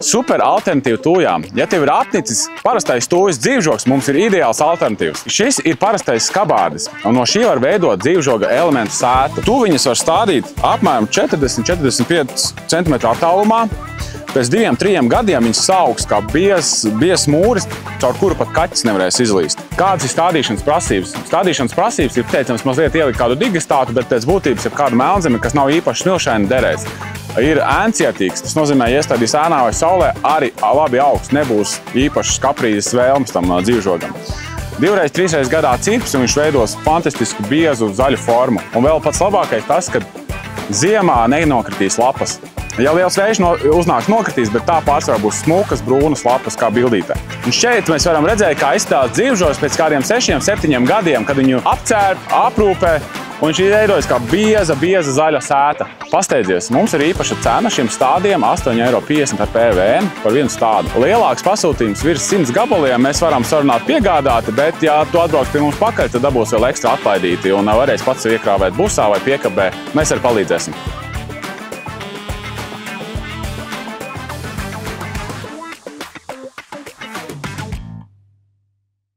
Super alternatīva tūjām. Ja tev ir apnicis parastais tūjas dzīvžogs, mums ir ideāls alternatīvs. Šis ir parastais skabārdis, un no šī var veidot dzīvžoga elementu sētu. Tūviņas var stādīt apmēram 40–45 cm attālumā. Pēc 2–3 gadiem viņas saugs kā biezs mūris, caur kuru pat kaķis nevarēs izlīst. Kādas ir stādīšanas prasības? Stādīšanas prasības ir, teicams, mazliet ielikt kādu digestātu, bet pēc būtības ir kāda melnzeme, kas nav īpaši smilšaina, derēs. Ir ēncietīgs, tas nozīmē, ja iestādīs ēnā vai saulē, arī labi augs, nebūs īpašas kaprīzes vēlmes tam dzīvžogam. 2–3 gadā cirps, un viņš veidos fantastisku biezu zaļu formu. Un vēl pats labākais tas, ka ziemā nenokritīs lapas. Ja liels vējš uznāks, nokritīs, bet tā pārsvarā būs smukas, brūnas lapas kā bildītē. Un šeit mēs varam redzēt, kā izstāsta dzīvžogs pēc kādiem 6–7 gadiem, kad viņu apcērp, aprūpē, un viņš veidojas kā bieza zaļa sēta. Pasteidzies, mums ir īpaša cena šiem stādiem – 8,50 € ar PVN par vienu stādu. Lielāks pasūtījums virs 100 gabaliem mēs varam sarunāt piegādāti, bet ja tu atbrauks pie mums pakaļ, tad dabūs vēl ekstra atlaidīti un varēs pats iekrāvēt busā vai piekabē. Mēs arī palīdzēsim.